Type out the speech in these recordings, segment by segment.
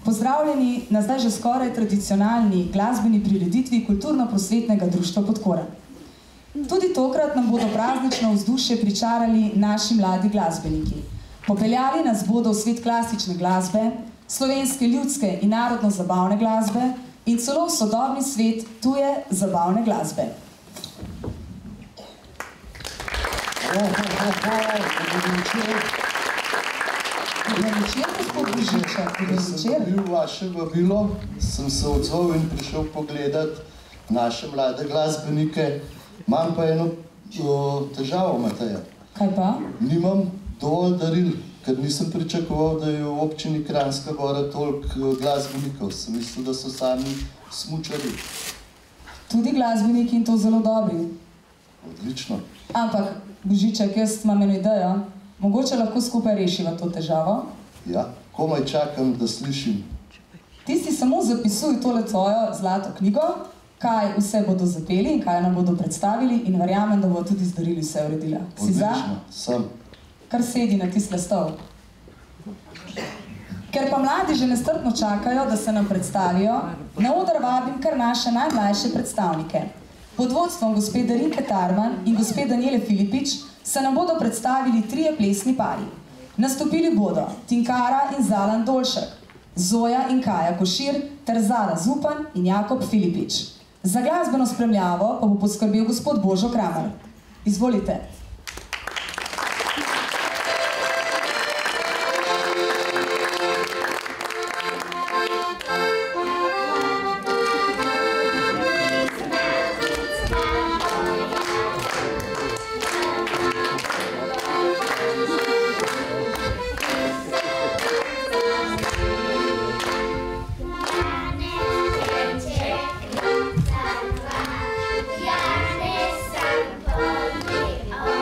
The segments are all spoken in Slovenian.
Pozdravljeni na zdaj že skoraj tradicionalni glasbeni prireditvi Kulturno-prosvetnega društva Podkora. Tudi tokrat nam bodo praznično vzdušje pričarali naši mladi glasbeniki. Popeljali nas bodo v svet klasične glasbe, slovenske ljudske in narodno-zabavne glasbe in celo v sodobni svet tuje zabavne glasbe. Ker sem bil vaše vabilo, sem se odzval in prišel pogledat naše mlade glasbenike. Imam pa eno težavo, Mateja. Kaj pa? Nimam dovolj daril, ker nisem pričakoval, da je v občini Kranjska Gora toliko glasbenikov. Sem mislil, da so sami smučari. Tudi glasbeniki in to zelo dobri. Odlično. Ampak, Božiček, jaz imam eno idejo. Mogoče lahko skupaj rešiva to težavo? Ja, komaj čakam, da slišim. Ti si samo zapisuj tole tvojo zlato knjigo, kaj vse bodo zapeli in kaj nam bodo predstavili in verjamem, da bo tudi z darili vse uredila. Si za? Odlično, sem. Kar sedi na tisle stol. Ker pa mladi že nestrpno čakajo, da se nam predstavijo, na oder vabim kar naše najmlajše predstavnike. Pod vodstvom gospe Darinke Tarman in gospe Danijele Filipič se nam bodo predstavili trije plesni pari. Nastopili bodo Tinkara in Zalan Dolšek, Zoja in Kaja Košir ter Zara Zupan in Jakob Filipič. Za glasbeno spremljavo pa bo poskrbel gospod Božo Kramer. Izvolite. Oh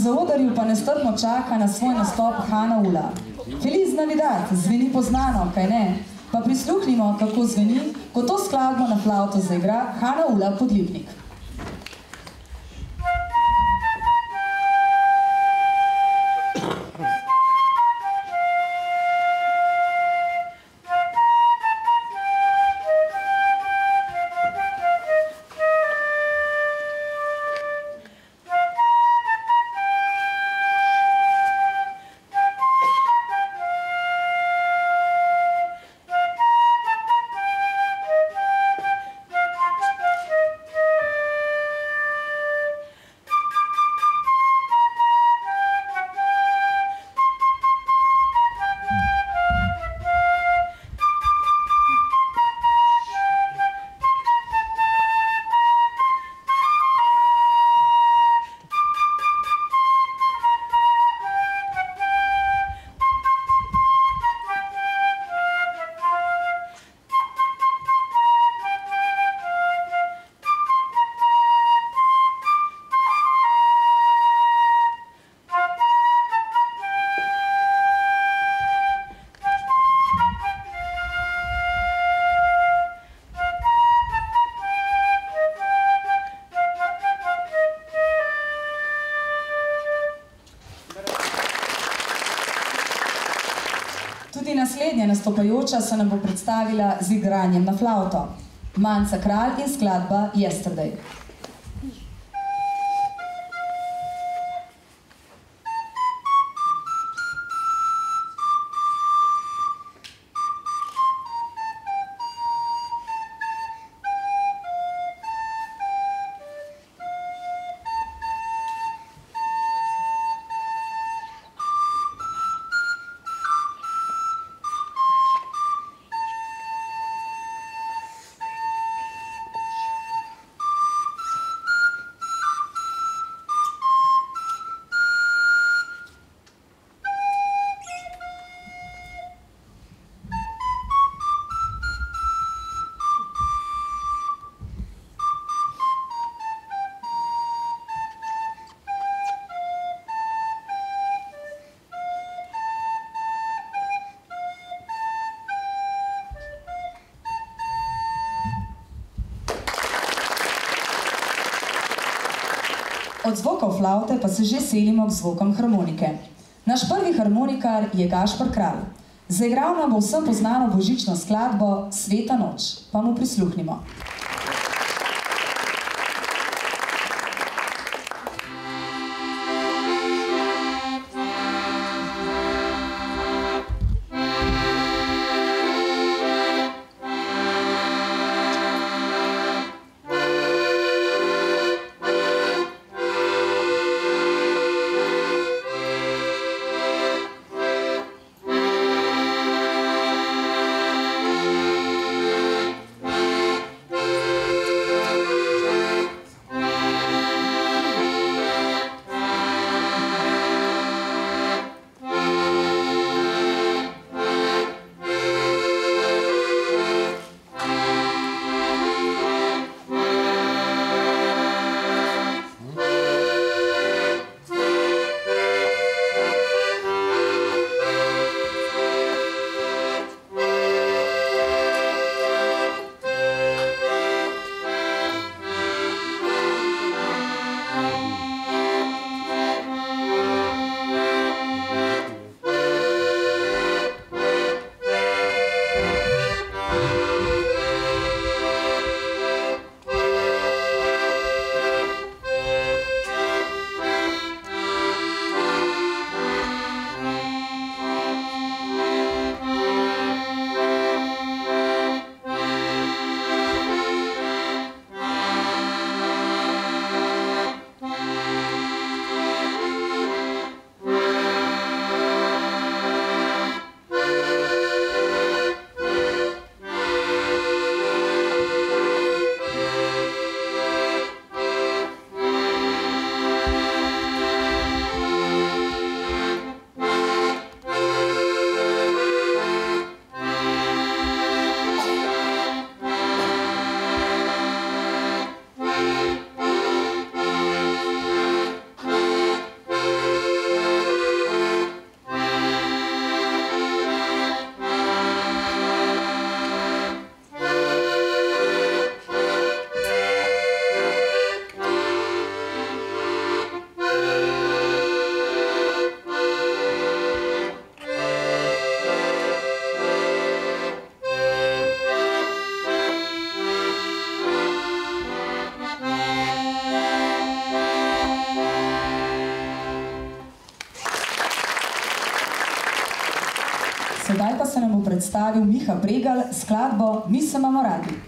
zaodrju pa nestrpno čaka na svoj nastop Hana Ula. Feliz Navidad zveni poznano, kaj ne? Pa prisluhnimo, kako zveni, ko to skladbo na flavto zaigra Hana Ula Podlipnik. Tudi naslednja nastopajoča se nam bo predstavila z igranjem na flavto. Manca Kralj in skladba Yesterday. Od zvokov flavte pa se že selimo k zvokom harmonike. Naš prvi harmonikar je Gašper Kralj. Zaigral nam bo vsem poznano božično skladbo Sveta noč, pa mu prisluhnimo. Sedaj pa se nam bo predstavil Miha Pregalj s skladbo Mi se imamo radi.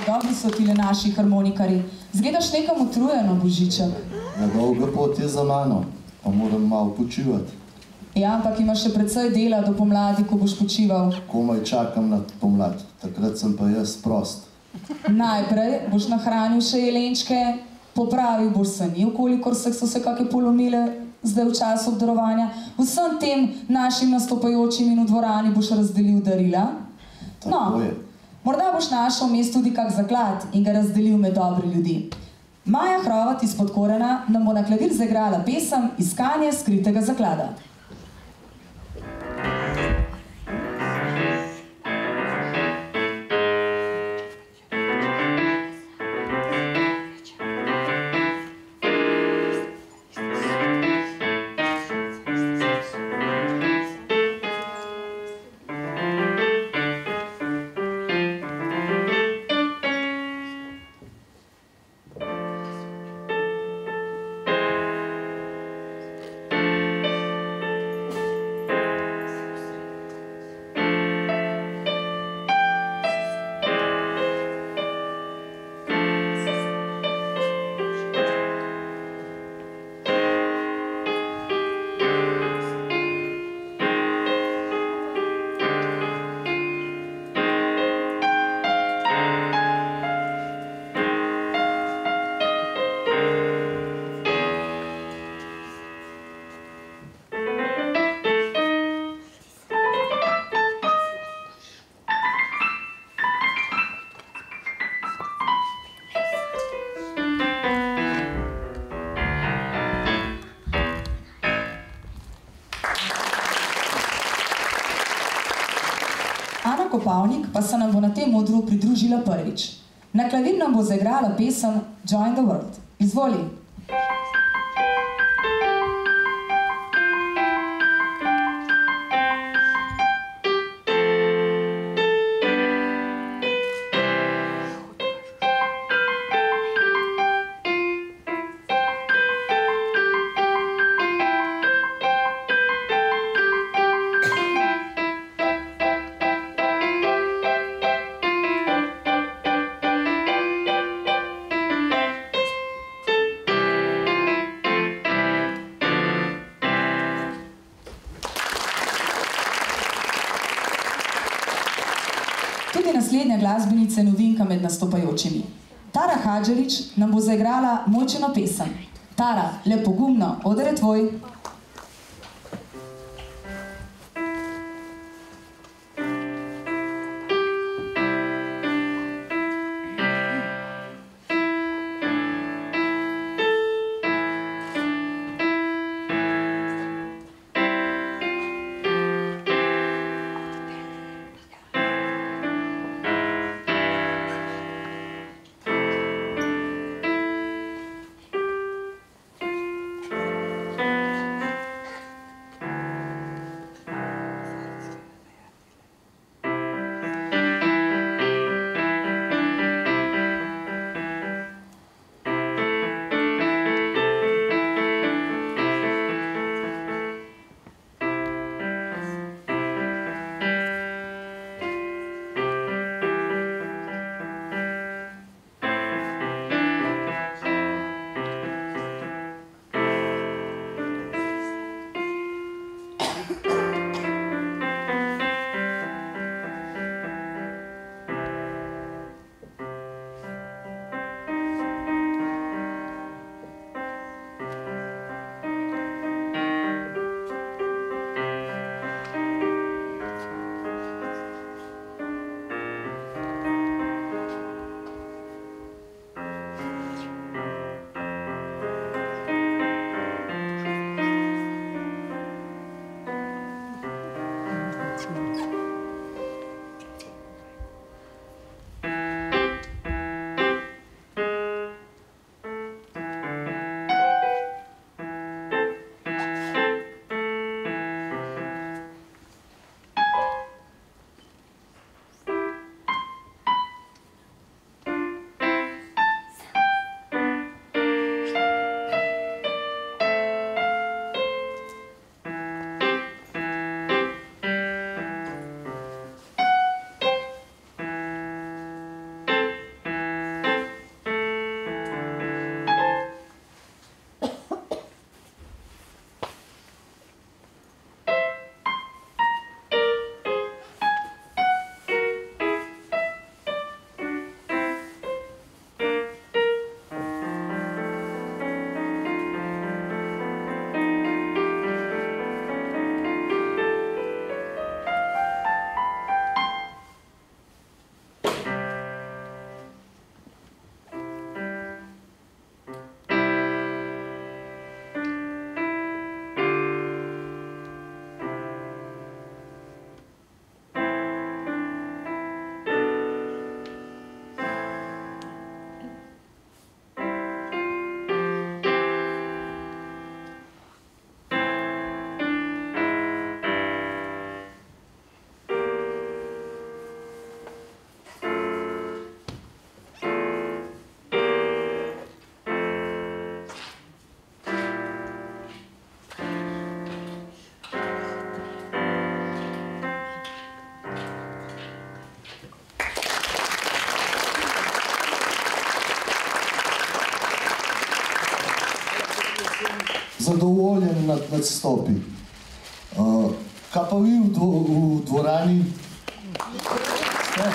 Dobri so tile naši harmonikari. Zgledaš nekam utrujeno, Božiček. Ja, dolga pot je za mano, pa moram malo počivati. Ja, ampak imaš še precej dela do pomladi, ko boš počival. Komaj čakam na pomlad, takrat sem pa jaz prost. Najprej boš nahranil še jelenčke, popravil boš sanjiv, kolikor so se kake polomile zdaj v času obdarovanja. Vsem tem našim nastopajočim in v dvorani boš razdelil darila. Tako je. Morda boš našel vmes tudi kak zaklad in ga razdelil med dobre ljudi. Maja Hrovat iz Podkorena nam bo na klavir zaigrala pesem Iskanje skritega zaklada. Kopavnik pa se nam bo na tem odru pridružila prvič. Na klavir nam bo zaigrala pesem Join the World. Izvoli! Tudi naslednja glasbenica je novinka med nastopajočimi. Tara Hadžerič nam bo zaigrala Mojčino pesem. Tara, le pogumno, oder je tvoj. Zadovoljen nad nastopi. Kaj pa vi v dvorani? Ste?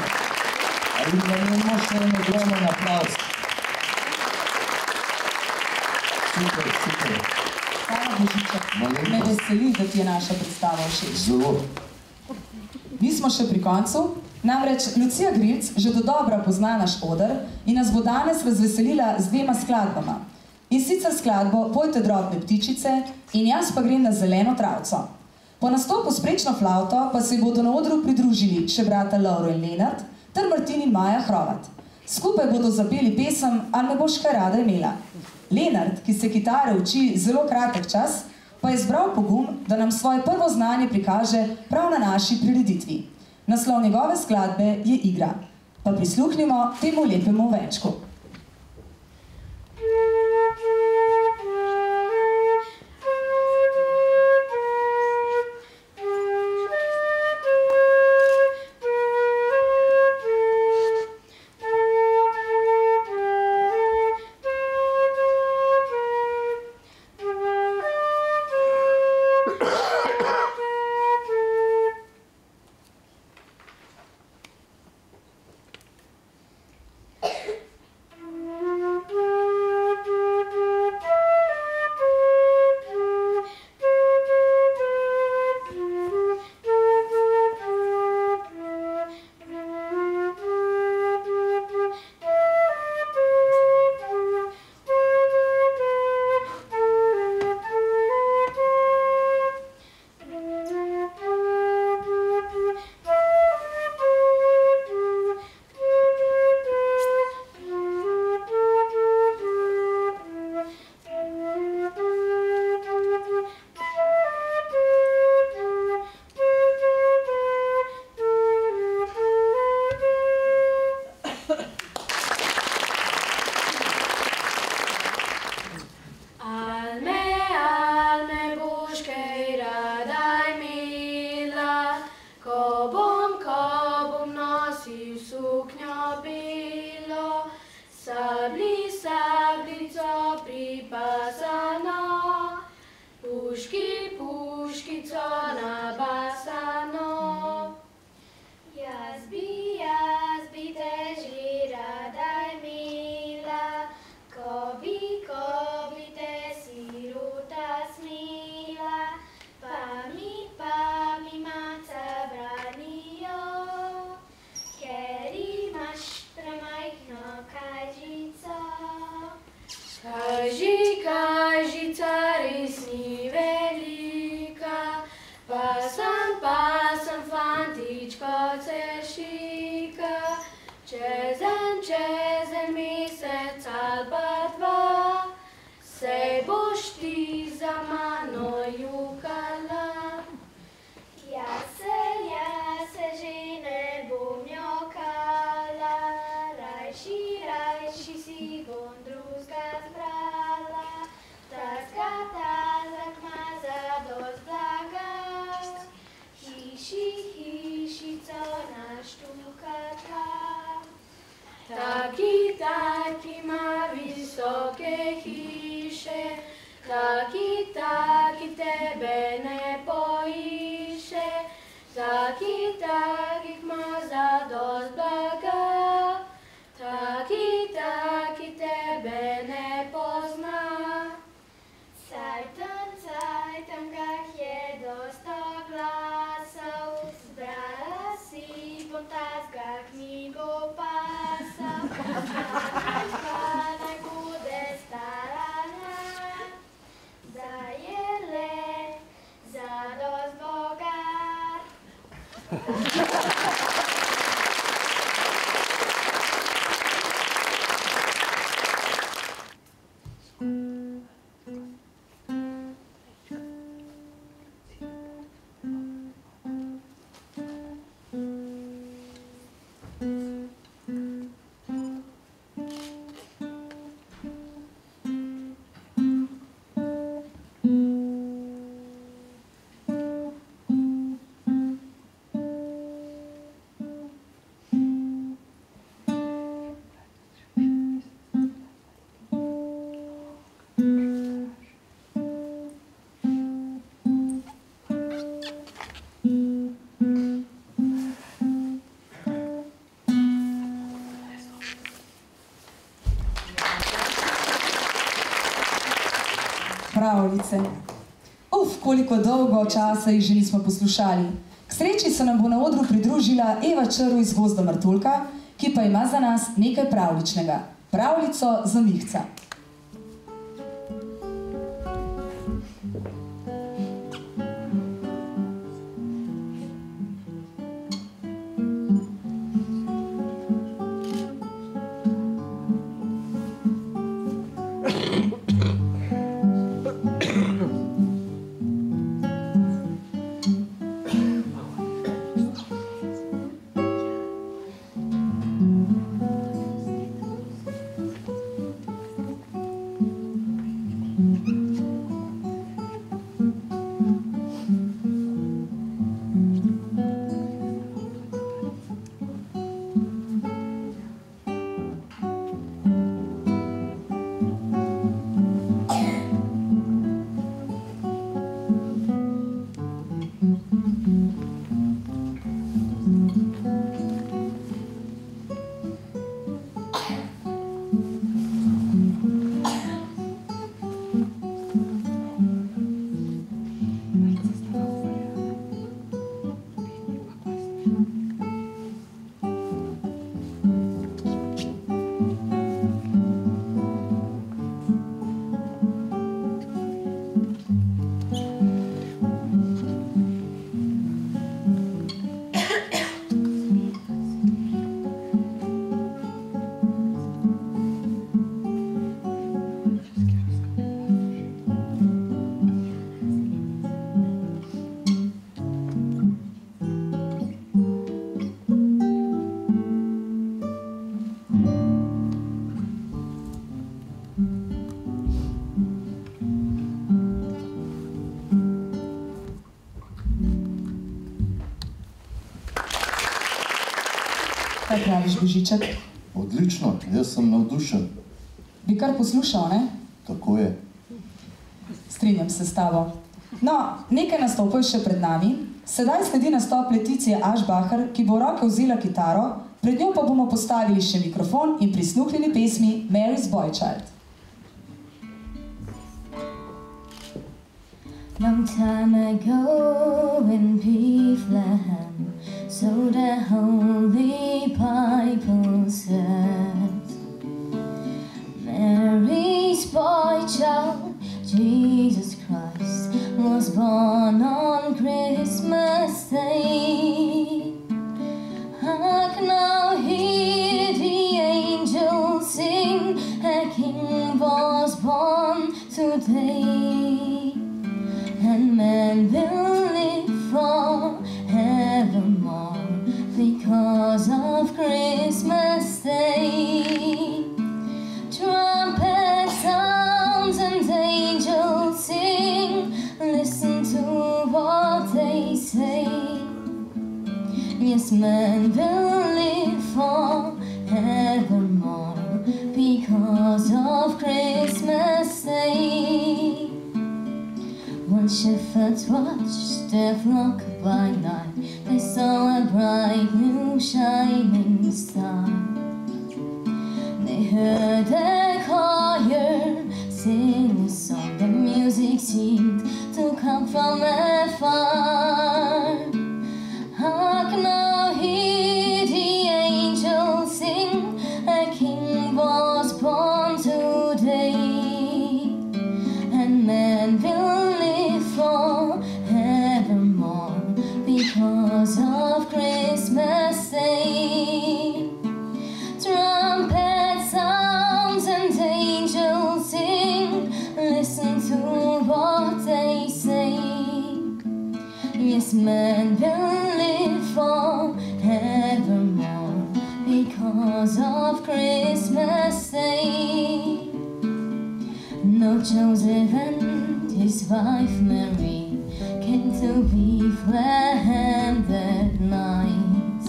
Ali namenimo še en ogromen aplavz? Super, super. Hvala, Božiček. Me veseli, da ti je naša predstava všeč. Zelo. Mi smo še pri koncu. Namreč Lucija Grivc že dodobra pozna naš oder in nas bo danes razveselila z dvema skladbama. In sicer skladbo Pojte drobne ptičice in Jaz pa grem na zeleno travco. Po nastopu s prečno flavto pa se bodo na odru pridružili še brata Lovro in Lenart ter Martin in Maja Hrovat. Skupaj bodo zapeli pesem Ali me boš kaj rada imela. Lenart, ki se kitare uči zelo kratek čas, pa je zbral pogum, da nam svoje prvo znanje prikaže prav na naši prireditvi. Naslov njegove skladbe je Igra. Pa prisluhnimo temu lepemu venčku. Čez en mesec ali pa dva, sej boš ti za mano jokala. Jaz se že ne bom jokala, rajši si bom drugega zbrala. Tazak ma zadost blaga, hišico naštukata. Taki ima visoke hiše, taki tebe ne poiše, taki ima zadost blaga, taki tebe ne pozna. Cajtam gah je dosta glasov, zbrala si bom tazga knjigopasov. Naj bude starana, da je le zadost bogat. Pravljice. Koliko dolgo časa jih že nismo poslušali. K sreči se nam bo na odru pridružila Eva Črv iz Gozda Martuljka, ki pa ima za nas nekaj pravličnega. Pravljico za Mihca. Kaj praviš, Božiček? Odlično, jaz sem navdušen. Bi kar poslušal, ne? Tako je. Strinjam se s tabo. No, nekaj nastopov še pred nami. Sedaj sledi nastop Leticije Ašbacher, ki bo v roke vzela kitaro, pred njo pa bomo postavili še mikrofon in prisluhnili pesmi Mary's Boy Child. Long time ago in Bethlehem, so the Holy Bible says, Mary's boy child, Jesus Christ, was born on Christmas Day. Hark now, hear Yes, man will live forevermore because of Christmas Day. When shepherds watched their flock by night, they saw a bright new shining star. They heard a choir sing a song, the music seemed to come from afar. Hark now, hear the angels sing, a king was born today, and man will live forevermore because of Christmas Day. Trumpet sounds and angels sing, listen to what they say. Yes, man will live forevermore because of Christmas Day. Now Joseph and his wife Mary came to Bethlehem that night.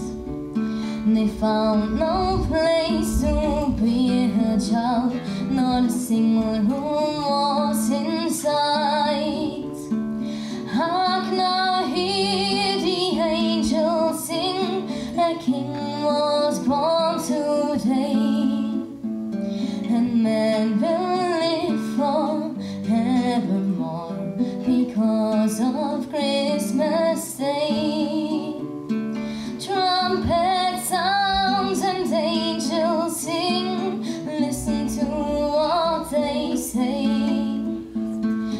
They found no place to bear her child, not a single room was in sight. Hark now, hear the angels sing, a king was born today, and man will live forevermore because of Christmas Day. Trumpet sounds and angels sing, listen to what they say.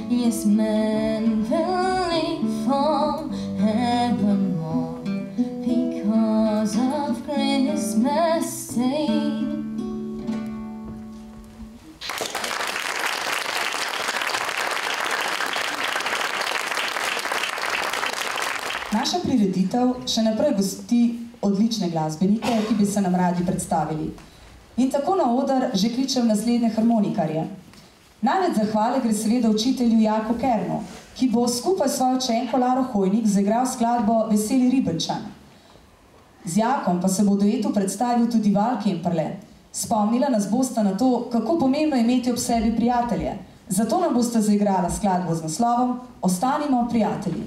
Yes, man will live forevermore because of Christmas Day. Naša prireditev še naprej gosti odlične glasbenike, ki bi se nam radi predstavili. In tako na oder že kličem naslednje harmonikarje. Največ zahvale gre seveda učitelju Jaku Kernu, ki bo skupaj s svojo učenko Laro Hojnik zaigral skladbo Veseli Ribelčan. Z Jakom pa se bo duetu predstavil tudi Val Kemperle. Spomnila nas bosta na to, kako pomembno je imeti ob sebi prijatelje. Zato nam bosta zaigrala skladbo z naslovom Ostanimo prijatelji.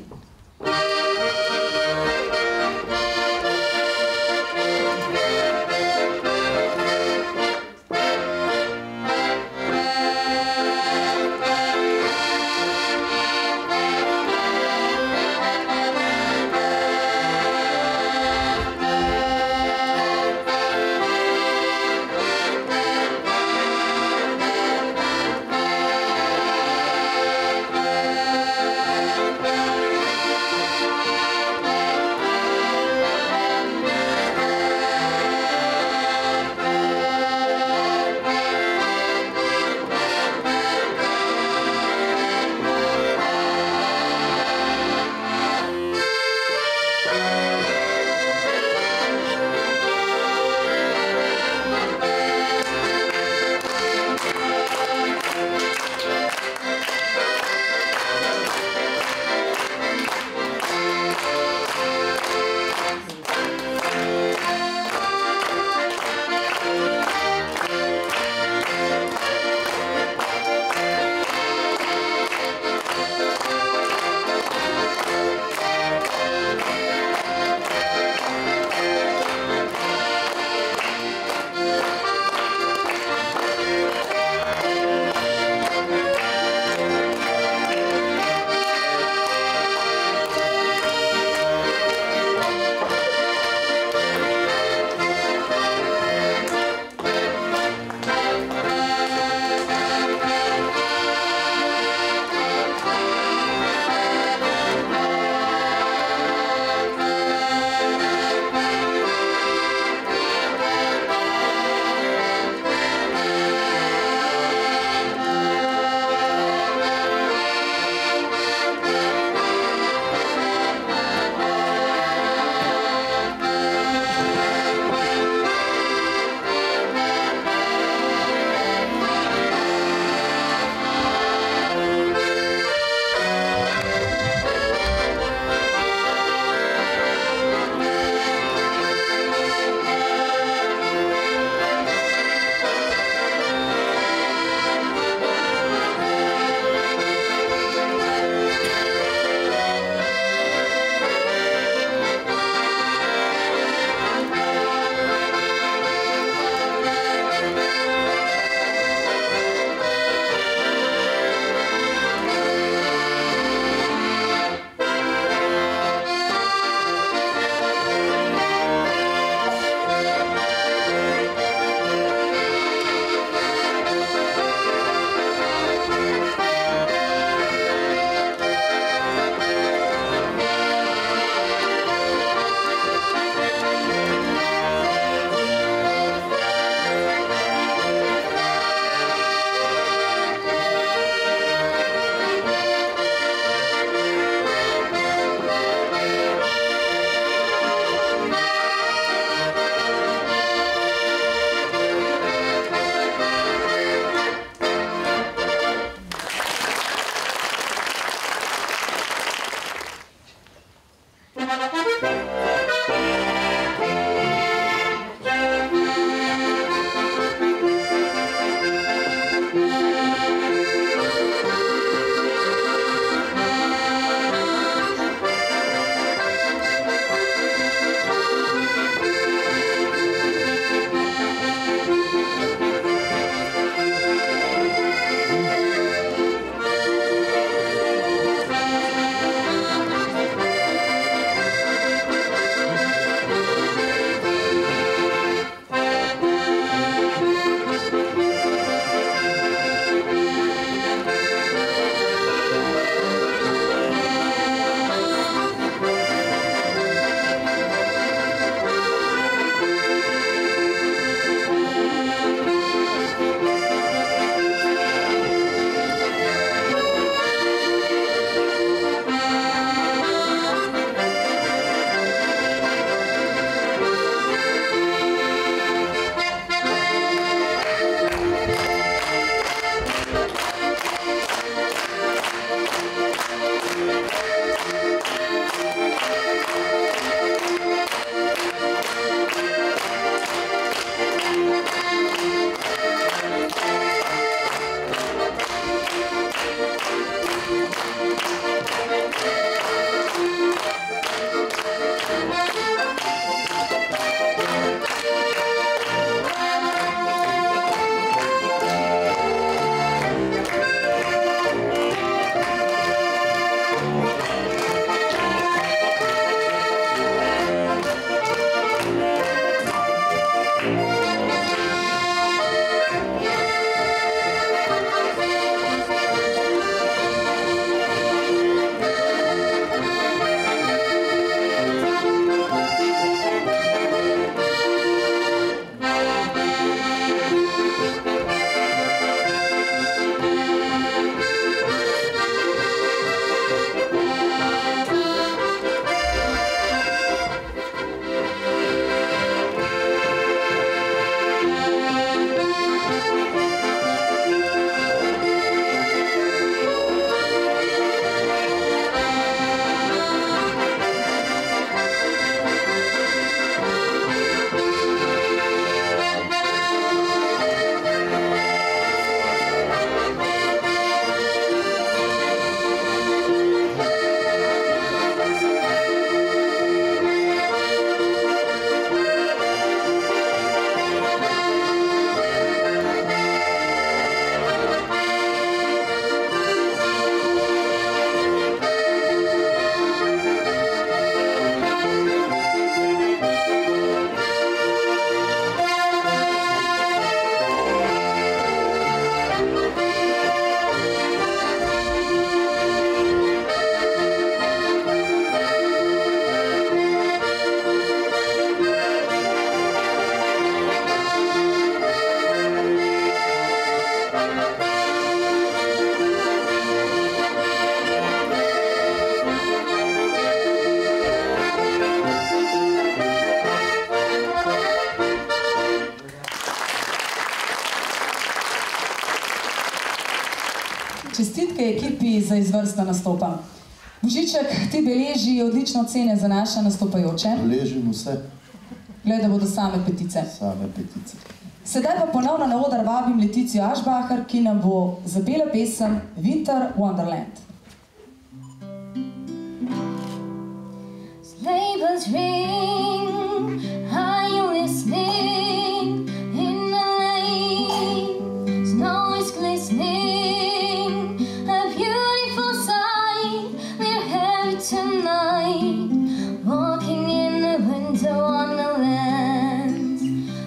čestitke ekipi za izvrstno nastopa. Božiček, ti beleži odlično ocene za naše nastopajoče. Beležim vse. Glej, da bodo same petice. Same petice. Sedaj pa ponovno na oder vabim Leticijo Ašbacher, ki nam bo zapela pesem Winter Wonderland. Sleigh bells ring, are you listening? In the lane, snow is glistening, a beautiful sight. We're happy tonight, walking in the winter wonderland.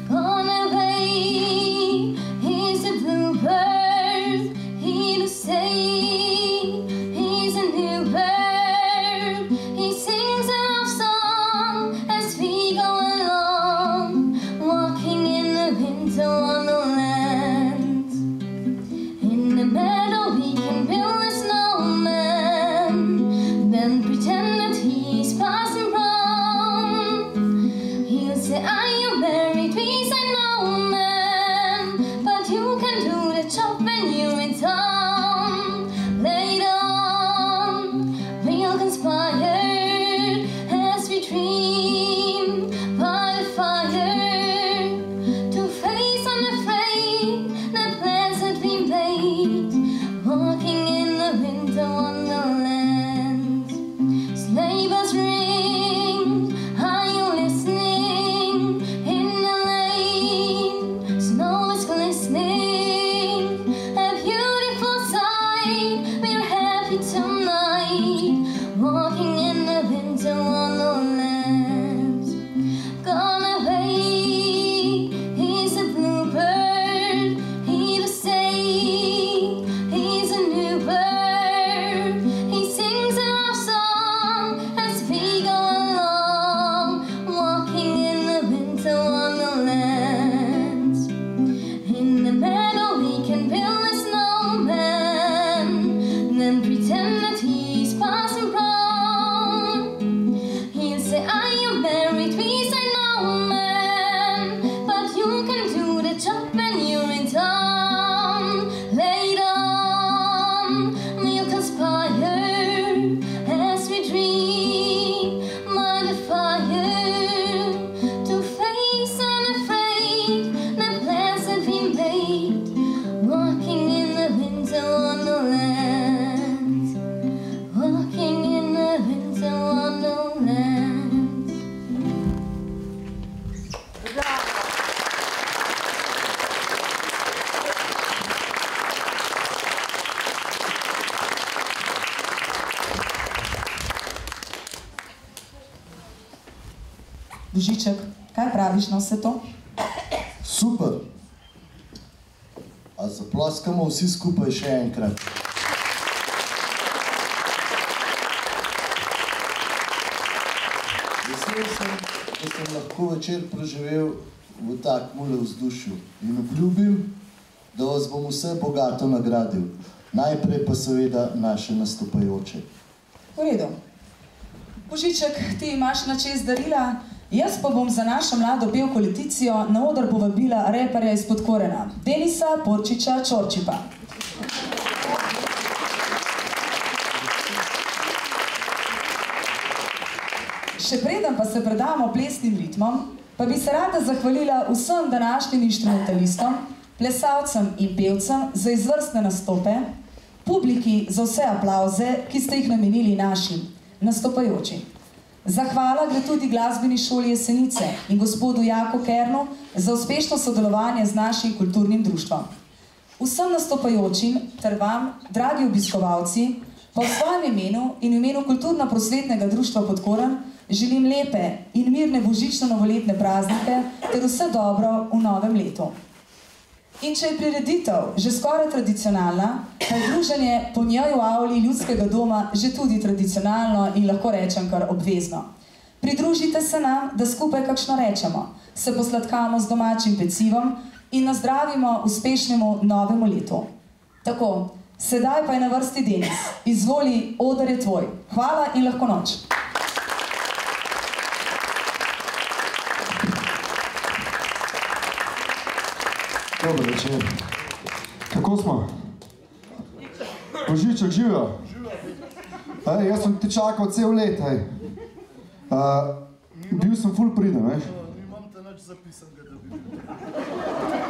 Gone away, he's a bluebird, he to say, he's a new bird. He sings a love song as we go along, walking in the winter wonderland. In the meadow we can build a snowman, then pretend that he's passing from. He'll say, are you married? We say no, man, but you can do the job when you're in town. Later on, we'll conspire as we dream by the fire to face unafraid the plans that we made, walking in the winter wonderland. Sleigh bells ring, are you listening? In the lane, snow is glistening, a beautiful sight. We're happy tonight, walking in the winter wonderland. Gone away, he's a bluebird, he to say, he's a new bird. He sings a love song as we go along, walking in the winter wonderland. In the meadow we can build a snowman, then pretend that he's passing from. He'll say, are you married? We say no, man, but you can do the job when you're in town. Later on, we'll conspire as we dream by the fire to face unafraid the plans that we made, walking in the winter wonderland, walking in the winter wonderland. Božiček, kaj praviš na vse to? Super. A zaploskamo vsi skupaj še enkrat. Vesel sem, da sem lahko večer preživel v takmule vzdušju in obljubim, da vas bom vse bogato nagradil. Najprej pa seveda naše nastopajoče. V redu. Božiček, ti imaš na čez darila, jaz pa bom za našo mlado pevko Leticijo na oder povabila reperja iz Podkorena, Denisa Porčiča Čorčipa. Še preden pa se predamo plesnim ritmom, pa bi se rada zahvalila vsem današnjim inštrumentalistom, plesalcem in pevcem za izvrstne nastope, publiki za vse aplavze, ki ste jih namenili našim nastopajočim. Zahvala gre tudi glasbeni šoli Jesenice in gospodu Jaku Kernu za uspešno sodelovanje z našim kulturnim društvom. Vsem nastopajočim ter vam, dragi obiskovalci, pa v svojem imenu in v imenu Kulturno-prosvetnega društva Podkoren želim lepe in mirne božično-novoletne praznike ter vse dobro v novem letu. In če je prireditev že skoraj tradicionalna, pa je druženje po njej v avli Ljudskega doma že tudi tradicionalno in lahko rečem kar obvezno. Pridružite se nam, da skupaj kakšno rečemo, se posladkamo z domačim pecivom in nazdravimo uspešnemu novemu letu. Tako, sedaj pa je na vrsti Denis. Izvoli, oder je tvoj. Hvala in lahko noč. Dober večer. Kako smo? V Božiček, živijo. Jaz sem te čakal cel let, bil sem ful priden, veš? Nimam te nič zapisanega, da bi bil.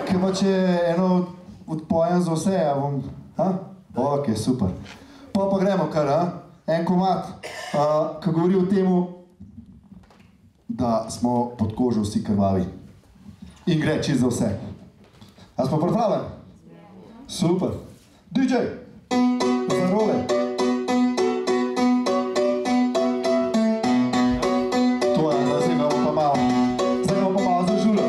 Kaj pa če eno odpojem za vse, ja bom, Ok, super. Pa gremo kar, en komad, ki govori o temu, da smo pod kožo vsi krvavi. In gre čist za vse. A smo pripravljeni? Super. DJ, za role. To je, da zdaj imamo pa malo. Zdaj imamo pa malo za žule.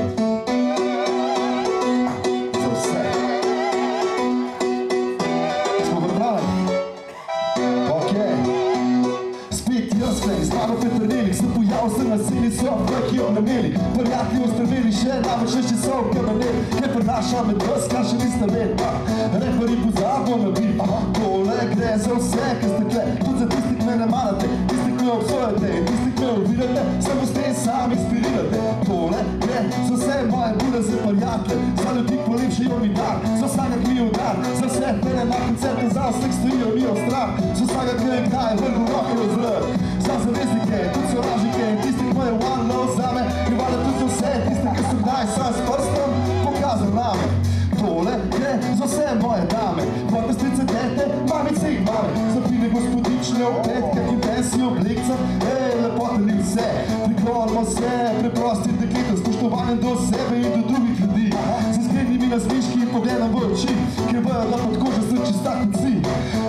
Za vse. Smo pripravljeni? Ok. Spet jaz, z mano Petrnelik, sem pojavil se na sceni, so ki jo nameli. Prijatelji ostrveli še, namreč 6 časov kabanet, kaj prenaša med vas, kar še niste ved. Reperi pozabo na bit, tole gre za vse, ki ste kle, tudi za tisti, ki me ne marate, tisti, ki me obsojate, tisti, ki me ovirate, samo s tem sam inspirirate. Tole gre za vse moje buraze prijatelje, za ljudi, ki polepšajo mi dan, za vsega, ki mi je udar, za vse pene na koncerte, za vseh stojijo mi je strah, za vsega, ki je kaj vrhu roke razvrh, za zaveznike, tudi sovražnike, tisti, ki imajo one love zame, in vale tudi za vse, tisti, ki so kdaj sam s prstom pokazal name. Tole gre za vse moje dame, vote strice, tete, mamice in mame, zapine gospodične opetke, ki pensi oblikca, lepote ni vse, priklonimo se, preprosti dekletom, spoštovanjem do sebe in do drugih ljudi, z iskrenimi nasmiški in pogledom v oči, ker vejo, da pod kožo sem čista kot si.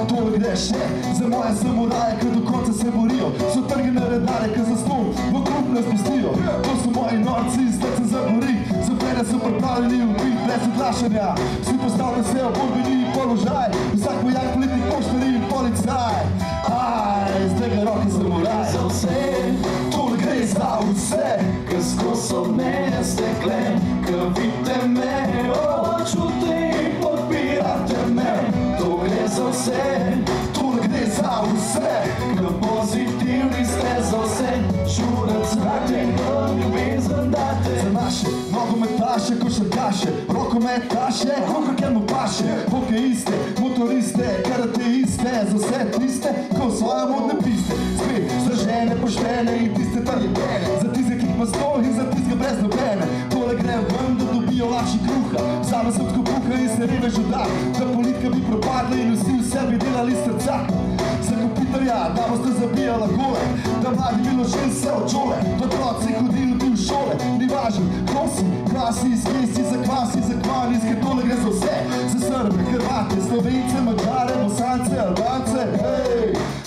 Tole gre še za moje samuraje, ki do konca se borijo, so trgene redare, ki za stol v klub nas pustijo. To so moji norci, zdaj se zabori, za mene so pripravljeni ubiti brez odlašanja. Vsi postavljajo se v borbeni položaj, vsak vojak, politik, poštari in policaj. Zdaj ga roke samuraj. Za vse, tole gre za vse, ki skozi od mene stekle, ki vidite me, čute in podpirate me. To gre za vse, tole gre za vse, ki pozitivni ste za vse, čudac znate, ljubezen date. Za naše nogometaše, košarkaše, rokometaše, komu paše, hokeiste, motoriste, karateiste, za vse tiste, ko svoje modne piste, spet za žene, poštene in tiste taljene, za tiste, ki ima sto in za tiste brez nobene. Tole gre ven, da dobijo laši kruha, same sem tako puha in se revež odar, da politika bi propadla in vsi v sebi delali srca. Za kopitarja, da boste zabijala gore, da mladi bilo še vse od šole, da otroci hodili bi v šole, ni važen, ko si, klasi, skesi, zakvasi, zakvani, ker tole gre za vse, za Srbe, Hrvate, Slovence, Mađare, Bosance, Albance,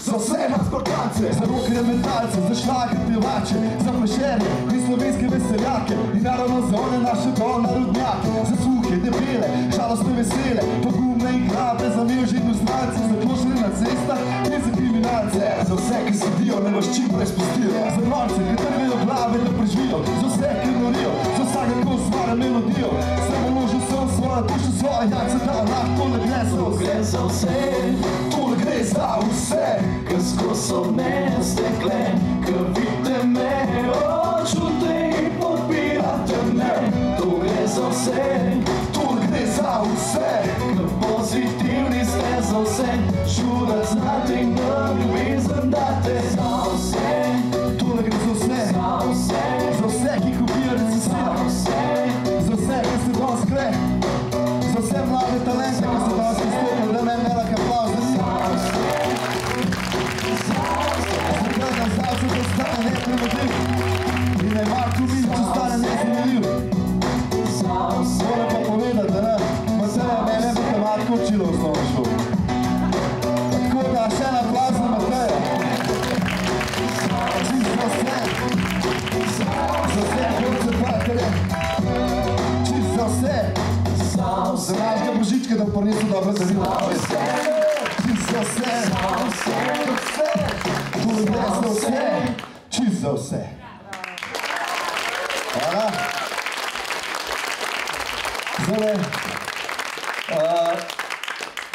za vse nas Balkance, za rokerje metalce, za šlager pjevače, za plešerje in slovenske veseljake in naravno za one naše dolnarodnjake, za suhe, debele, žalostne vesele, pogumne in hrabre, za nevžitno znalce, za klošene na cestah in za kriminalce, za vse, ki sedijo, ne vas čim prej spustijo, za norce, ki trgajo glave, da preživijo, za vse, ki norijo, za vsega, ko ustvara melodijo, sem uložil sem svojo dušo, svoje jajce, da lahko tole gre za vse, tole gre za vse, ki skozi od mene stekle, ki vidite me, čute in podpirate me. To gre za vse, tole gre za vse, ki pozitivni ste za vse, čudac znate in ljubezen date. Za vse, tole gre za vse, za vse, ki kupijo recesijo, za vse, ki ste danes kle, za vse mlade talente, ki ste danes izstopili, da ne velik aplauz za njih. Zdaj se stane nepremodljiv in naj Marko Milič ostane nezanimljiv. Moram pa povedati, da Mateja mene matematiko učila v osnovni šoli. Tako da še en aplauz za Mateja. Čisto vse. Za vse koncentratorje. Čisto za vse. Za našega Božička, da prinesu dobro darilo. Čisto za vse. Tole gre za vse, čisto za vse. Hvala. Zdaj,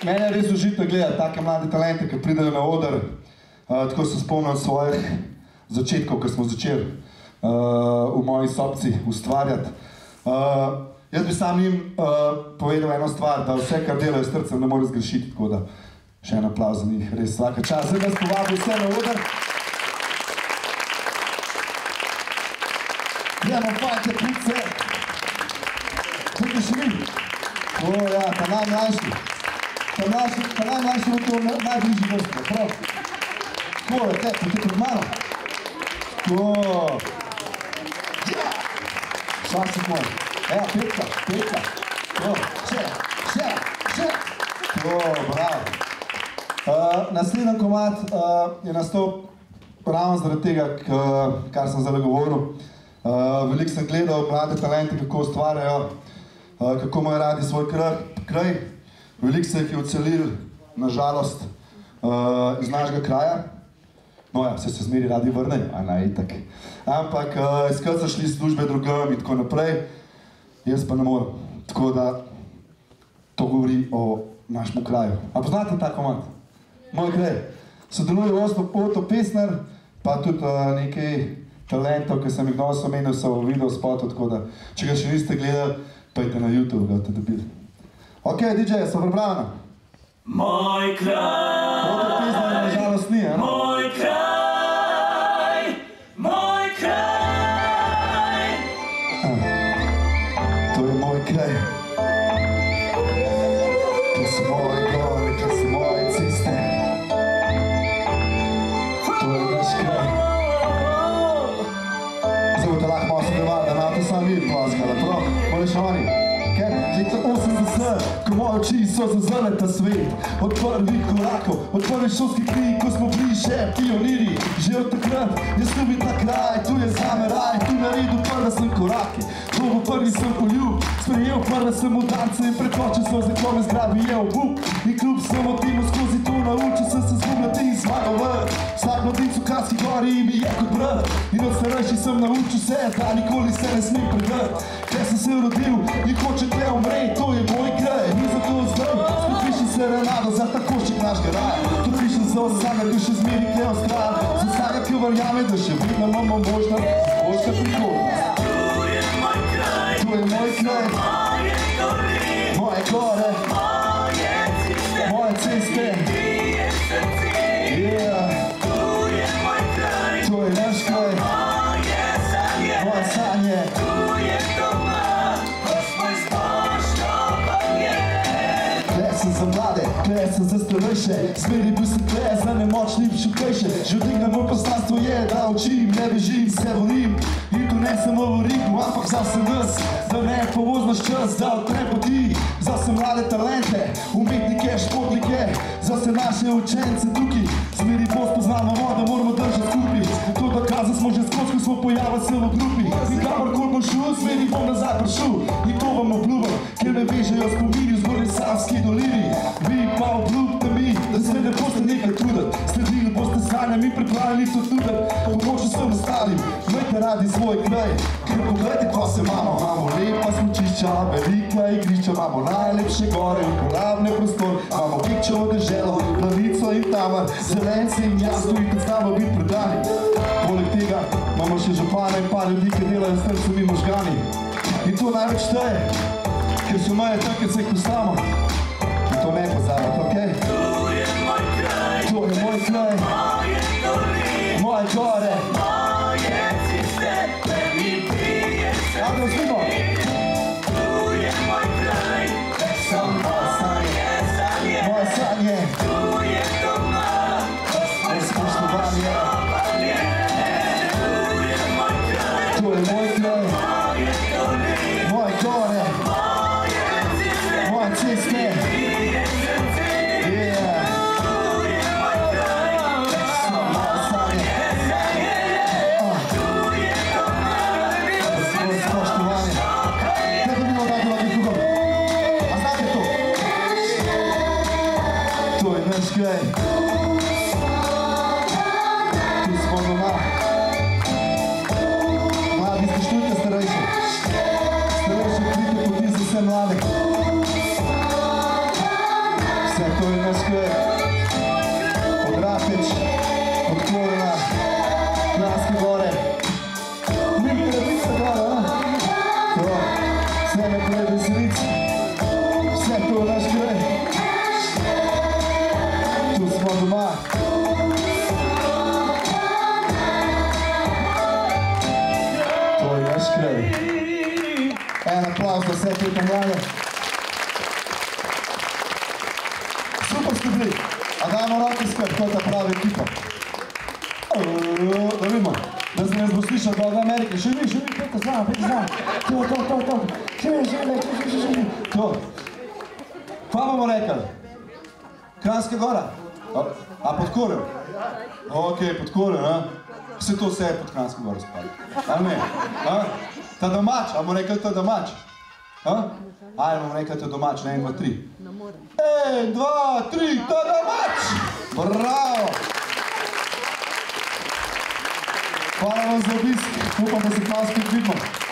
mene je res užitno gledati take mlade talente, ki pridejo na oder. Tako se spomnim svojih začetkov, ker smo začeli v moji sobci ustvarjati. Jaz bi sam njim povedal eno stvar, da vse, kar delajo s srcem, ne more zgrešiti, tako da Še en aplavz za njih, res vsaka čas. Zdaj nas povabi vse na oder. Gremo fajte, pice. Tukaj še mi. O ja, ta najmlajši. Ta najmlajši v to najbližji vrstno, prav. Tako je, tukaj pred mano. Tako. Šlasik moj. Evo, petka. Še. Tako, bravo. Naslednji komad je nastal ravno zaradi tega, kar sem zdaj govoril. Veliko sem gledal mlade talente, kako ustvarjajo, kako imajo radi svoj kraj. Veliko se jih je odselil, nažalost, iz našega kraja. No ja, se zmeri radi vrnejo, a ne, itak. Ampak iskali so šli službe drugam in tako naprej, jaz pa ne morem. Tako da to govori o našemu kraju. A poznate ta komad? Moj kraj. Sodeluje Otto Pestner, pa tudi nekaj talentov, ki sem jih danes omenil, so v videospotu, tako da, če ga še niste gledali, pojďte na YouTube, ga boste dobili. Ok, DJ, so pripravljeni? Moj kraj, Otto Pestner nažalost ni, ne? moj kraj, moj kraj. To je moj kraj. To so moje gore, to so moje ceste. To je naš kraj. Zdaj boste lahko malo sodelovali, da nam to sami vidi plazgala, prav? Moraš oni? Leta 80, ko moje oči so zazrle ta svet. Od prvih korakov, od prvih šolskih knjig, ko smo bili še pioniri. Že od takrat jaz ljubim ta kraj, tu je zame raj, tu naredil prve sem korake. Dolgo prvi sem poljub, sprejel prve sem udance in prekočil so za kome zgrabi je obup. In kljub samo temu skozi to naučil sem se zgubljati in zmagal vrt. Vsak mladinc v Kranjski Gori mi je kot brat. In od starejši sem naučil se, da nikoli se ne smem predati. Ker sem se rodil in hočem tle umret, to je moj kraj. In zato zdaj spet pišem serenado za ta košček našega raja. Tu pišem za vsega, ki še zmeri tle ostraja. Za vsega, ki verjame, da še vedno imamo možnost boljša prihodnost. To je moj kraj, moje gore, moje ceste. Yeah. To je naš kraj, moje sanje. Tle sem za mlade, tle sem za starejše, zmeri bil sem tle za nemočni šupejše. Že od tega moj poslanstvo je, da učim, ne bežim, se volim. In to ne samo v Rigu, ampak za vse nas, da ne povoz naš čas, da odpre poti. Za vse mlade talente, umetnike, športnike, za vse naše učence tukaj. Zmeri bolj spoznamo vodo, moramo držati skupaj. To dokazali smo že skozi, ko smo pojavili se v grupi. In kamorkoli bom šel, zmeri bom nazaj prišel. In to vam obljubam, ker me vežejo spomini v zgornji Savski dolini. Vi pa obljubite mi, da se ne boste nekaj truditi. Sledili boste sanjam in pripravljeni so tudi pomočil vsem ostalim. Imejte radi svoj kraj, ker pogledajte, ko se imamo. Imamo lepa smučišča, velika igrišča, imamo najlepše gore, uporabne prostore, imamo Kekčevo deželo, Planico in Tamar, Zelence in jaz tu in tudi znamo biti predani. Poleg tega imamo še župana in par ljudi, ki delajo s srcem in možgani. In to največ šteje, ker so meje tam, ker se jih postavimo. In to ne pozabite, okej? To je moj kraj, moje gore. Ajde, vzmimo! Moje sanje! Spoštovanje! To je moj kraj! Moje gore! Moje ceste! Yeah! Moje sanje! škredi. En aplauz za vse te mlade. Super ste bili. A dajmo roke skupaj, kot ta pravi ekipa. Da vidimo, da se nas bo slišal do Amerike. Še vi, pejte z nami. To. Še vi. To. Kva bomo rekli? Kranjska Gora? A Podkorjo? Ok, Podkorjo, ne? Vse to vse je pod Kranjsko Goro spali. Ali ne? Ta domač, a bomo rekli to domač? Ajde, bomo rekli to domač, ne, 1, 2, 3. 1, 2, 3, to domač! Bravo! Hvala vam za obisk, upam, da se kmalu spet vidimo.